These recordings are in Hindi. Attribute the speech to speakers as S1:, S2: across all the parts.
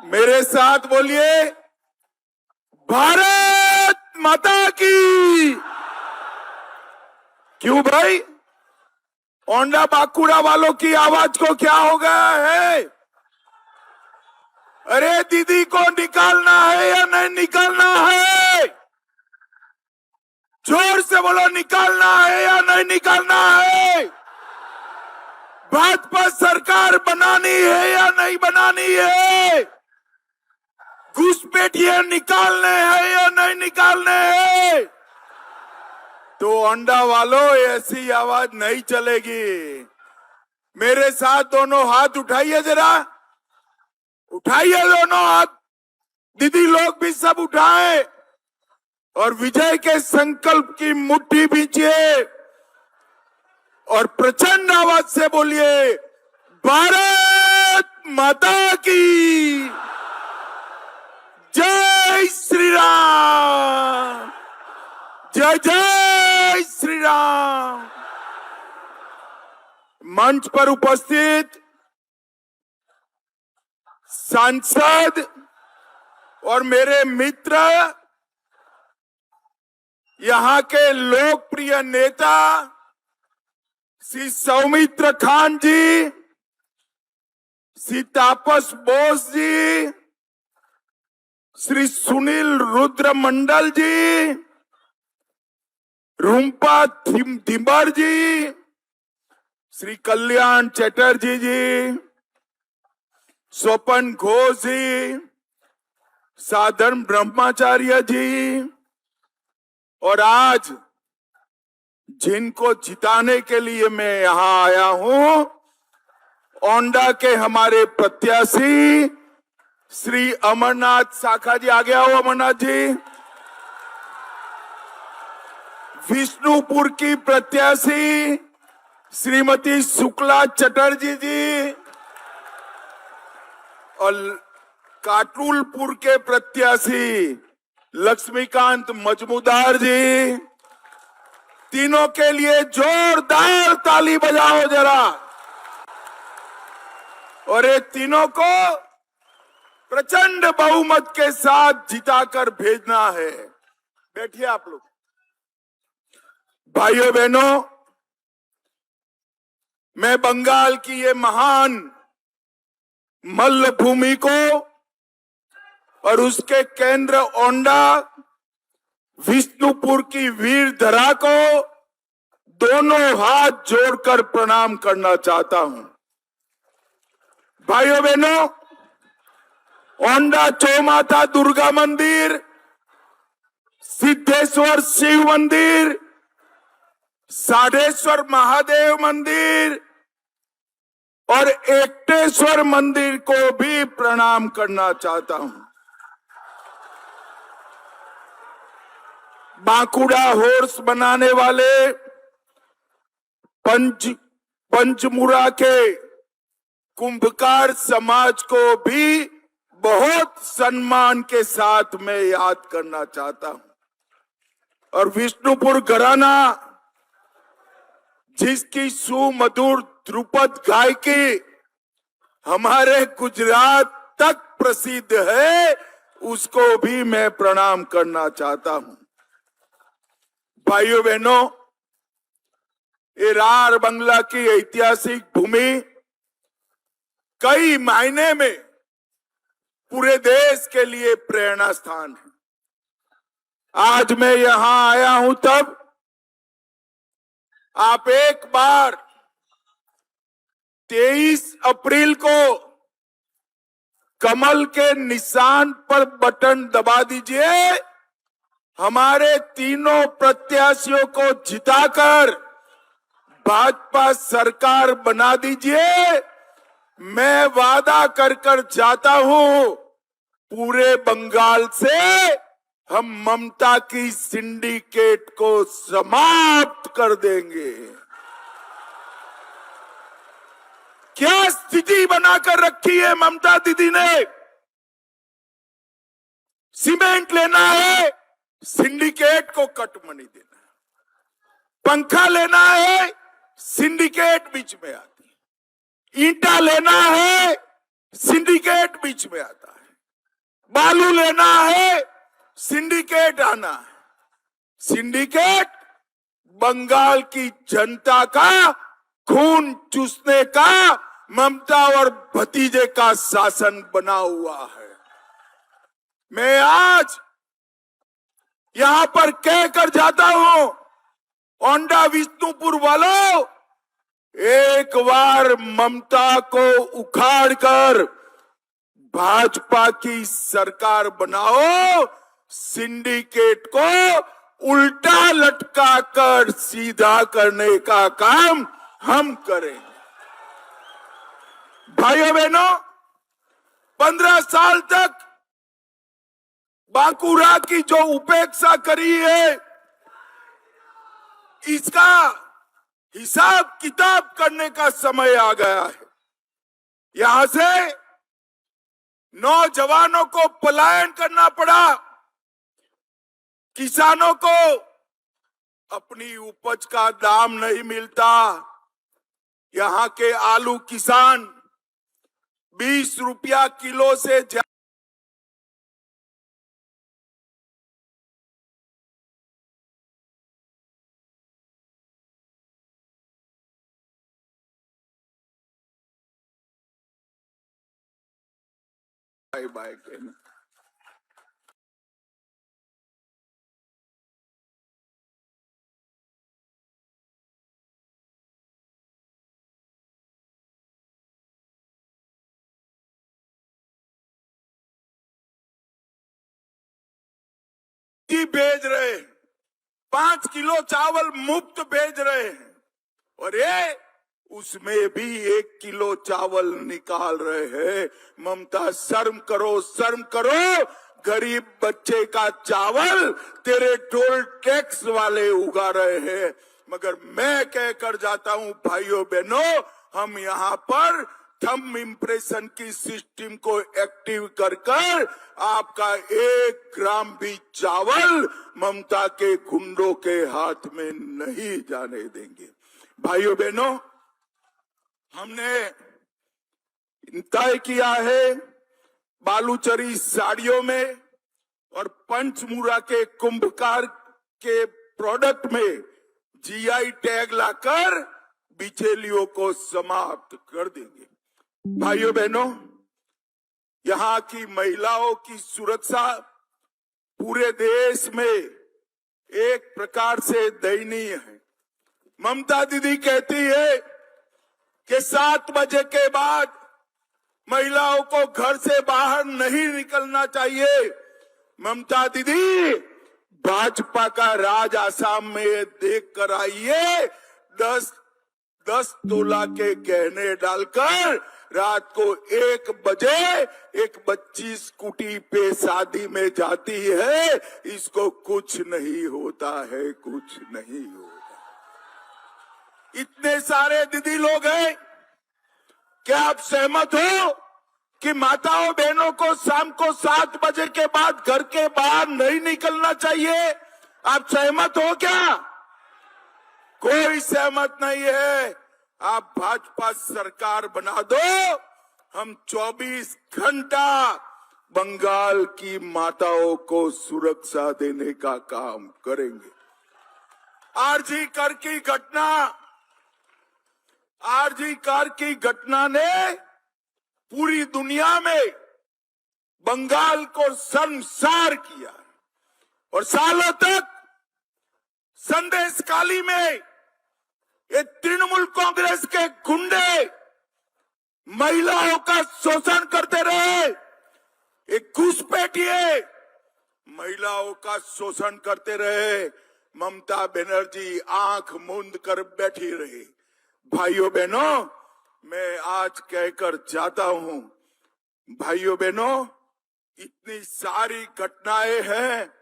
S1: मेरे साथ बोलिए, भारत माता की। क्यों भाई, ओंडा बांकुड़ा वालों की आवाज को क्या हो गया है? अरे दीदी को निकालना है या नहीं निकालना है? जोर से बोलो, निकालना है या नहीं निकालना है? भाजपा सरकार बनानी है या नहीं बनानी है? घुसपैठिए निकालने हैं या नहीं निकालने हैं? तो अंडा वालों, ऐसी आवाज नहीं चलेगी। मेरे साथ दोनों हाथ उठाइए, जरा उठाइए दोनों हाथ। दीदी लोग भी सब उठाएं और विजय के संकल्प की मुट्ठी भींचिए और प्रचंड आवाज से बोलिए, भारत माता की जय श्री राम, जय जय श्री राम। मंच पर उपस्थित सांसद और मेरे मित्र, यहाँ के लोकप्रिय नेता श्री सौमित्र खान जी, श्री तापस बोस जी, श्री सुनील रुद्र मंडल जी, रूम्पा धिम्बर जी, श्री कल्याण चटर्जी जी, स्वपन घोष जी, साधन ब्रह्माचार्य जी, और आज जिनको जिताने के लिए मैं यहां आया हूं, ओंडा के हमारे प्रत्याशी श्री अमरनाथ शाखा जी। आ गया हो अमरनाथ जी। विष्णुपुर की प्रत्याशी श्रीमती शुक्ला चटर्जी जी और काटुलपुर के प्रत्याशी लक्ष्मीकांत मजमूदार जी, तीनों के लिए जोरदार ताली बजाओ जरा। और ये तीनों को प्रचंड बहुमत के साथ जिताकर भेजना है। बैठिए आप लोग। भाइयों बहनों, मैं बंगाल की ये महान मल्ल भूमि को और उसके केंद्र ओंडा विष्णुपुर की वीर धरा को दोनों हाथ जोड़कर प्रणाम करना चाहता हूं। भाइयों बहनों, ओंडा चौमाता दुर्गा मंदिर, सिद्धेश्वर शिव मंदिर, साढ़ेश्वर महादेव मंदिर और एकटेश्वर मंदिर को भी प्रणाम करना चाहता हूं। बांकुड़ा हॉर्स बनाने वाले पंचमुरा के कुंभकार समाज को भी बहुत सम्मान के साथ मैं याद करना चाहता हूं। और विष्णुपुर घराना, जिसकी सुमधुर ध्रुपद गायकी हमारे गुजरात तक प्रसिद्ध है, उसको भी मैं प्रणाम करना चाहता हूं। भाइयों बहनों, ये रार बंगला की ऐतिहासिक भूमि कई मायने में पूरे देश के लिए प्रेरणा स्थान है। आज मैं यहां आया हूं तब आप एक बार 23 अप्रैल को कमल के निशान पर बटन दबा दीजिए, हमारे तीनों प्रत्याशियों को जिताकर भाजपा सरकार बना दीजिए। मैं वादा कर कर जाता हूं, पूरे बंगाल से हम ममता की सिंडिकेट को समाप्त कर देंगे। क्या स्थिति बनाकर रखी है ममता दीदी ने? सीमेंट लेना है, सिंडिकेट को कट मनी देना है। पंखा लेना है, सिंडिकेट बीच में आती है। ईंटा लेना है, सिंडिकेट बीच में आता है। बालू लेना है, सिंडिकेट आना है। सिंडिकेट बंगाल की जनता का खून चूसने का ममता और भतीजे का शासन बना हुआ है। मैं आज यहां पर कहकर जाता हूं, ओंडा विष्णुपुर वालों, एक बार ममता को उखाड़कर भाजपा की सरकार बनाओ, सिंडिकेट को उल्टा लटका कर सीधा करने का काम हम करेंगे। भाइयों बहनों, 15 साल तक बांकुरा की जो उपेक्षा करी है, इसका हिसाब किताब करने का समय आ गया है। यहां से नौजवानों को पलायन करना पड़ा, किसानों को अपनी उपज का दाम नहीं मिलता। यहां के आलू किसान 20 रुपया किलो से ज्यादा बाय भेज रहे हैं, 5 किलो चावल मुफ्त भेज रहे हैं, और ये उसमें भी 1 किलो चावल निकाल रहे हैं। ममता, शर्म करो, शर्म करो। गरीब बच्चे का चावल तेरे टोल टैक्स वाले उगा रहे हैं। मगर मैं कहकर जाता हूं, भाइयों बहनों, हम यहां पर थंब इम्प्रेशन की सिस्टम को एक्टिव कर कर आपका 1 ग्राम भी चावल ममता के गुंडों के हाथ में नहीं जाने देंगे। भाइयों बहनों, हमने तय किया है बालूचरी साड़ियों में और पंचमुरा के कुंभकार के प्रोडक्ट में जीआई टैग लाकर बिचौलियों को समाप्त कर देंगे। भाइयों बहनों, यहाँ की महिलाओं की सुरक्षा पूरे देश में एक प्रकार से दयनीय है। ममता दीदी कहती है कि 7 बजे के बाद महिलाओं को घर से बाहर नहीं निकलना चाहिए। ममता दीदी, भाजपा का राज आसाम में देख कर आइए, 10 तोला के गहने डालकर रात को 1 बजे एक बच्ची स्कूटी पे शादी में जाती है, इसको कुछ नहीं होता है, कुछ नहीं होता। इतने सारे दीदी लोग हैं, क्या आप सहमत हो कि माताओं बहनों को शाम को 7 बजे के बाद घर के बाहर नहीं निकलना चाहिए? आप सहमत हो क्या? कोई सहमत नहीं है। आप भाजपा सरकार बना दो, हम 24 घंटा बंगाल की माताओं को सुरक्षा देने का काम करेंगे। आरजी कर की घटना ने पूरी दुनिया में बंगाल को शर्मसार किया, और सालों तक संदेशखाली में ये तृणमूल कांग्रेस के गुंडे महिलाओं का शोषण करते रहे। एक घुसपैठिए महिलाओं का शोषण करते रहे। ममता बनर्जी आंख मूंद कर बैठी रही। भाइयों बहनों, मैं आज कहकर जाता हूं, भाइयों बहनों, इतनी सारी घटनाएं हैं,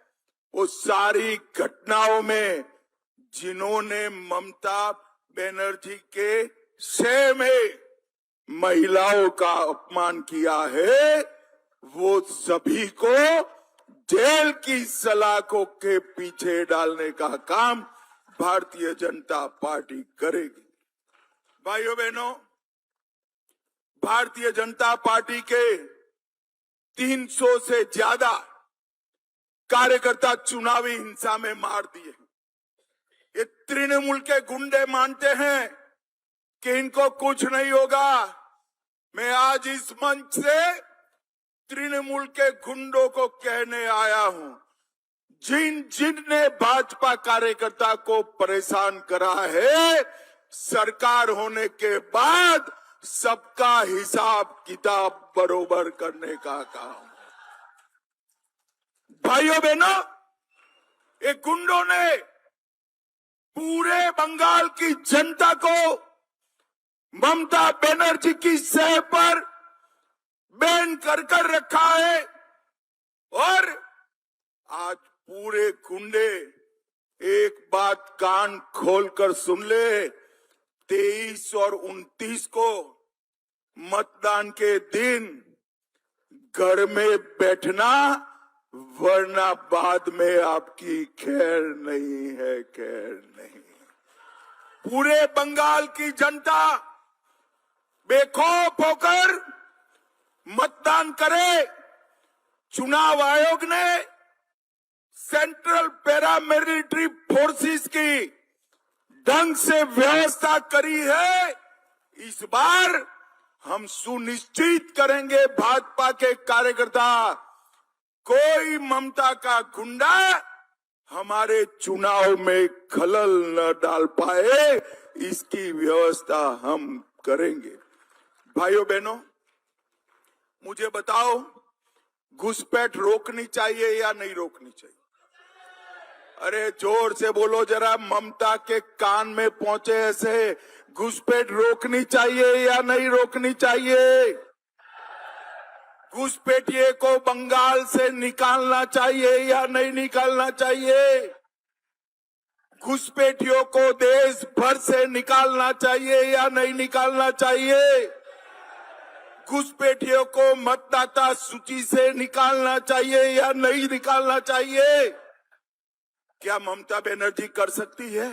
S1: वो सारी घटनाओं में जिन्होंने ममता बनर्जी के शय में महिलाओं का अपमान किया है, वो सभी को जेल की सलाखों के पीछे डालने का काम भारतीय जनता पार्टी करेगी। भाइयों बहनों, भारतीय जनता पार्टी के 300 से ज्यादा कार्यकर्ता चुनावी हिंसा में मार दिए। ये तृणमूल के गुंडे मानते हैं कि इनको कुछ नहीं होगा। मैं आज इस मंच से तृणमूल के गुंडों को कहने आया हूं, जिनने भाजपा कार्यकर्ता को परेशान करा है, सरकार होने के बाद सबका हिसाब किताब बरोबर करने का काम। भाइयों बहनों, ये गुंडों ने पूरे बंगाल की जनता को ममता बनर्जी की सह पर बैन कर रखा है। और आज पूरे गुंडे, एक बात कान खोलकर सुन ले, 23 और 29 को मतदान के दिन घर में बैठना, वरना बाद में आपकी खैर नहीं है, खैर नहीं। पूरे बंगाल की जनता बेखौफ होकर मतदान करे। चुनाव आयोग ने सेंट्रल पैरामिलिट्री फोर्सेस की ढंग से व्यवस्था करी है। इस बार हम सुनिश्चित करेंगे भाजपा के कार्यकर्ता, कोई ममता का गुंडा हमारे चुनाव में खलल न डाल पाए, इसकी व्यवस्था हम करेंगे। भाइयों बहनों, मुझे बताओ, घुसपैठ रोकनी चाहिए या नहीं रोकनी चाहिए? अरे जोर से बोलो जरा, ममता के कान में पहुंचे ऐसे। घुसपैठ रोकनी चाहिए या नहीं रोकनी चाहिए? घुसपैठिए को बंगाल से निकालना चाहिए या नहीं निकालना चाहिए? घुसपैठियों को देश भर से निकालना चाहिए या नहीं निकालना चाहिए? घुसपैठियों को मतदाता सूची से निकालना चाहिए या नहीं निकालना चाहिए? क्या ममता बनर्जी कर सकती है?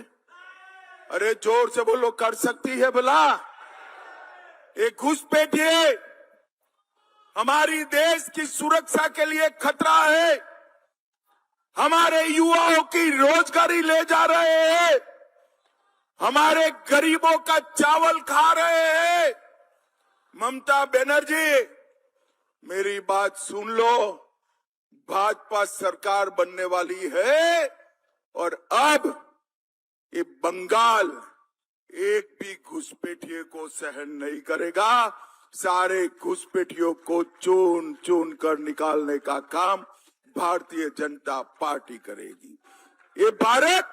S1: अरे जोर से बोलो, कर सकती है भला? एक घुसपैठिए हमारी देश की सुरक्षा के लिए खतरा है। हमारे युवाओं की रोजगारी ले जा रहे हैं, हमारे गरीबों का चावल खा रहे हैं। ममता बनर्जी, मेरी बात सुन लो, भाजपा सरकार बनने वाली है और अब ये बंगाल एक भी घुसपैठिए को सहन नहीं करेगा। सारे घुसपैठियों को चुन चुन कर निकालने का काम भारतीय जनता पार्टी करेगी। ये भारत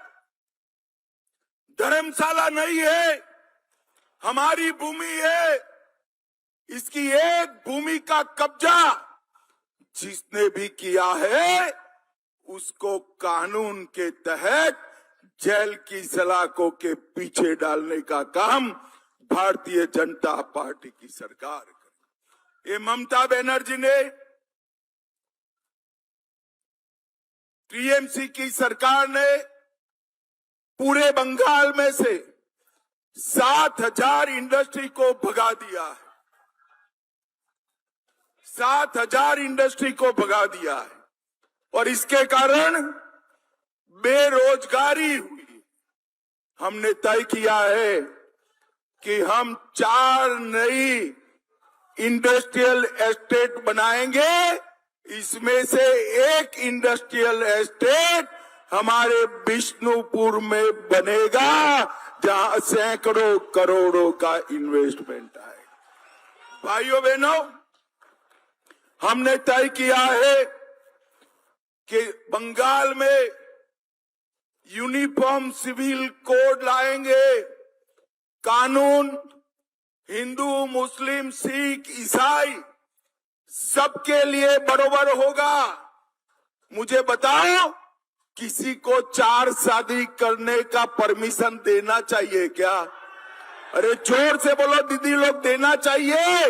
S1: धर्मशाला नहीं है, हमारी भूमि है। इसकी एक भूमि का कब्जा जिसने भी किया है, उसको कानून के तहत जेल की सलाखों के पीछे डालने का काम भारतीय जनता पार्टी की सरकार करे। ये ममता बनर्जी ने, टीएमसी की सरकार ने पूरे बंगाल में से 7,000 इंडस्ट्री को भगा दिया है। 7,000 इंडस्ट्री को भगा दिया है और इसके कारण बेरोजगारी हुई। हमने तय किया है कि हम 4 नई इंडस्ट्रियल एस्टेट बनाएंगे। इसमें से एक इंडस्ट्रियल एस्टेट हमारे बिष्णुपुर में बनेगा, जहां सैकड़ों करोड़ों का इन्वेस्टमेंट आएगा। भाइयों बहनों, हमने तय किया है कि बंगाल में यूनिफॉर्म सिविल कोड लाएंगे। कानून हिंदू, मुस्लिम, सिख, ईसाई सबके लिए बराबर होगा। मुझे बताओ, किसी को 4 शादी करने का परमिशन देना चाहिए क्या? अरे जोर से बोलो दीदी लोग, देना चाहिए?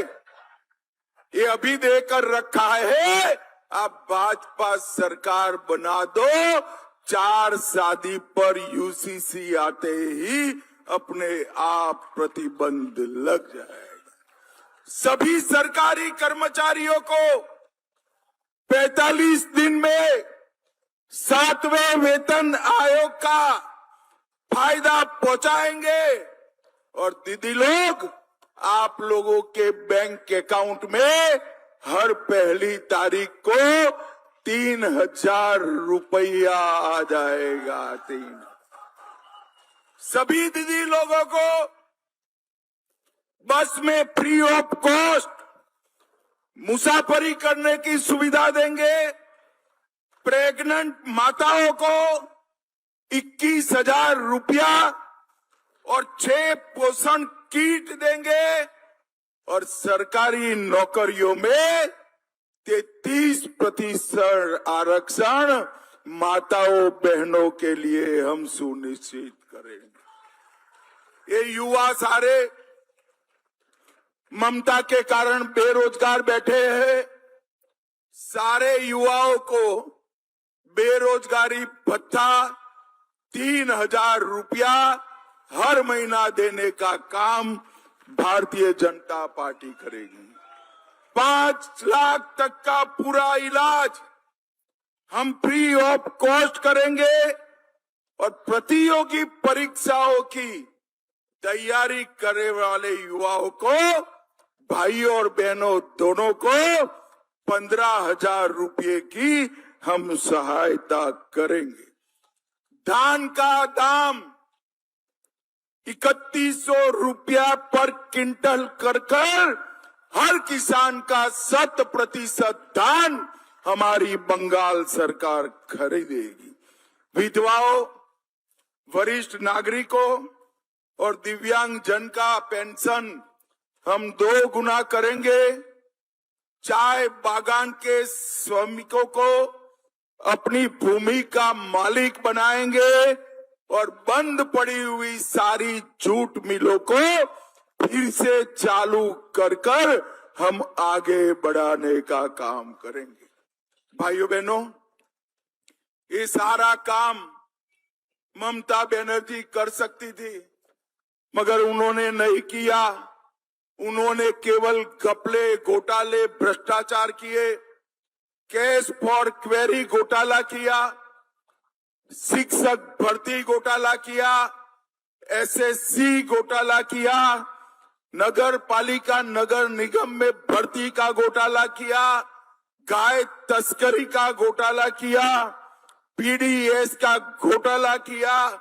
S1: ये अभी देकर रखा है, आप भाजपा सरकार बना दो, 4 शादी पर यूसीसी आते ही अपने आप प्रतिबंध लग जाएगा। सभी सरकारी कर्मचारियों को 45 दिन में 7वें वेतन आयोग का फायदा पहुंचाएंगे और दीदी लोग आप लोगों के बैंक अकाउंट में हर पहली तारीख को 3,000 रुपया आ जाएगा। सभी दीदी लोगों को बस में फ्री ऑफ कॉस्ट मुसाफरी करने की सुविधा देंगे। प्रेग्नेंट माताओं को 21,000 रुपया और 6 पोषण किट देंगे और सरकारी नौकरियों में 33% आरक्षण माताओं बहनों के लिए हम सुनिश्चित करेंगे। ये युवा सारे ममता के कारण बेरोजगार बैठे हैं। सारे युवाओं को बेरोजगारी भत्ता 3,000 रुपया हर महीना देने का काम भारतीय जनता पार्टी करेगी। 5 लाख तक का पूरा इलाज हम फ्री ऑफ कॉस्ट करेंगे और प्रतियोगी परीक्षाओं की तैयारी करने वाले युवाओं को, भाइयों और बहनों दोनों को 15,000 रुपये की हम सहायता करेंगे। धान का दाम 3100 रुपया पर क्विंटल कर हर किसान का 100% धान हमारी बंगाल सरकार खरीदेगी। विधवाओं, वरिष्ठ नागरिकों और दिव्यांग जन का पेंशन हम 2 गुना करेंगे। चाय बागान के श्रमिकों को अपनी भूमि का मालिक बनाएंगे और बंद पड़ी हुई सारी जूट मिलों को फिर से चालू कर हम आगे बढ़ाने का काम करेंगे। भाइयों बहनों, ये सारा काम ममता बनर्जी कर सकती थी, मगर उन्होंने नहीं किया। उन्होंने केवल घपले, घोटाले, भ्रष्टाचार किए, कैश फॉर क्वेरी घोटाला किया, शिक्षक भर्ती घोटाला किया, एसएससी घोटाला किया, नगर पालिका नगर निगम में भर्ती का घोटाला किया, गाय तस्करी का घोटाला किया, पीडीएस का घोटाला किया,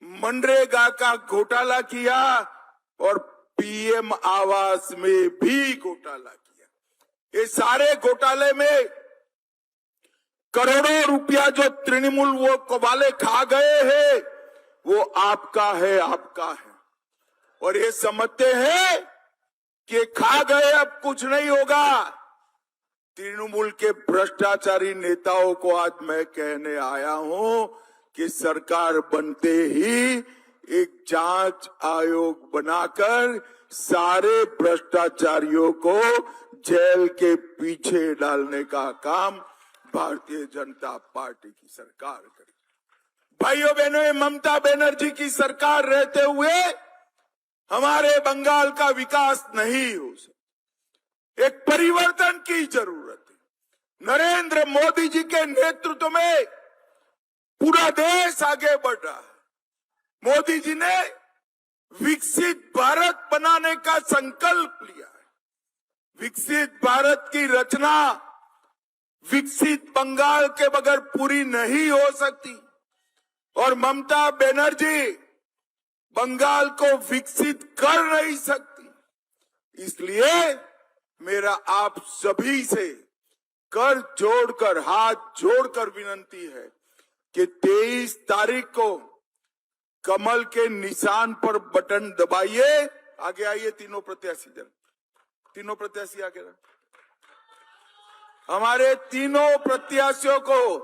S1: मनरेगा का घोटाला किया और पीएम आवास में भी घोटाला किया। ये सारे घोटाले में करोड़ों रुपया जो तृणमूल वो वाले खा गए हैं, वो आपका है। और ये समझते हैं कि खा गए अब कुछ नहीं होगा। तृणमूल के भ्रष्टाचारी नेताओं को आज मैं कहने आया हूं कि सरकार बनते ही एक जांच आयोग बनाकर सारे भ्रष्टाचारियों को जेल के पीछे डालने का काम भारतीय जनता पार्टी की सरकार करेगी। भाइयों बहनों, ममता बनर्जी की सरकार रहते हुए हमारे बंगाल का विकास नहीं हो सकता। एक परिवर्तन की जरूरत है। नरेंद्र मोदी जी के नेतृत्व में पूरा देश आगे बढ़ रहा है। मोदी जी ने विकसित भारत बनाने का संकल्प लिया है। विकसित भारत की रचना विकसित बंगाल के बगैर पूरी नहीं हो सकती और ममता बनर्जी बंगाल को विकसित कर नहीं सकती। इसलिए मेरा आप सभी से कर जोड़कर, हाथ जोड़कर विनंती है कि 23 तारीख को कमल के निशान पर बटन दबाइए। आगे आइए तीनों प्रत्याशी, तीनों प्रत्याशी आगे। हमारे तीनों प्रत्याशियों को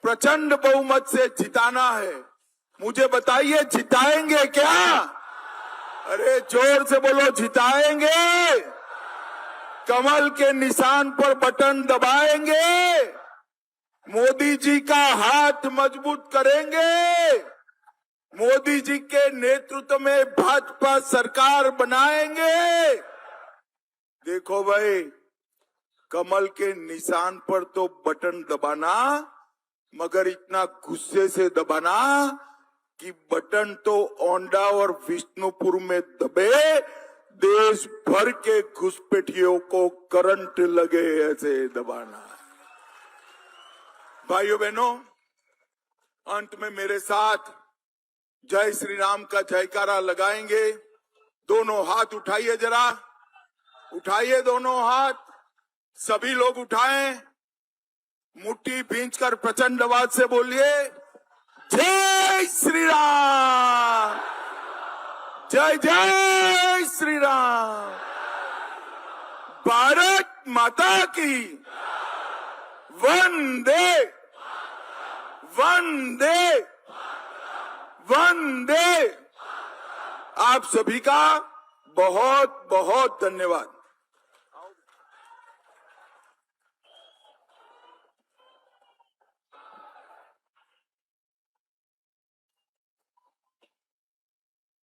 S1: प्रचंड बहुमत से जिताना है। मुझे बताइए, जिताएंगे क्या? अरे जोर से बोलो, जिताएंगे? कमल के निशान पर बटन दबाएंगे? मोदी जी का हाथ मजबूत करेंगे? मोदी जी के नेतृत्व में भाजपा सरकार बनाएंगे? देखो भाई, कमल के निशान पर तो बटन दबाना, मगर इतना गुस्से से दबाना कि बटन तो ओंडा और विष्णुपुर में दबे, देश भर के घुसपैठियों को करंट लगे, ऐसे दबाना। भाइयों बहनों, अंत में मेरे साथ जय श्री राम का जयकारा लगाएंगे। दोनों हाथ उठाइए, जरा उठाइए दोनों हाथ, सभी लोग उठाएं, मुट्ठी भींचकर प्रचंड आवाज से बोलिए, जय श्री राम, जय जय श्री राम, भारत माता की, वंदे वंदे वंदे। आप सभी का बहुत बहुत धन्यवाद।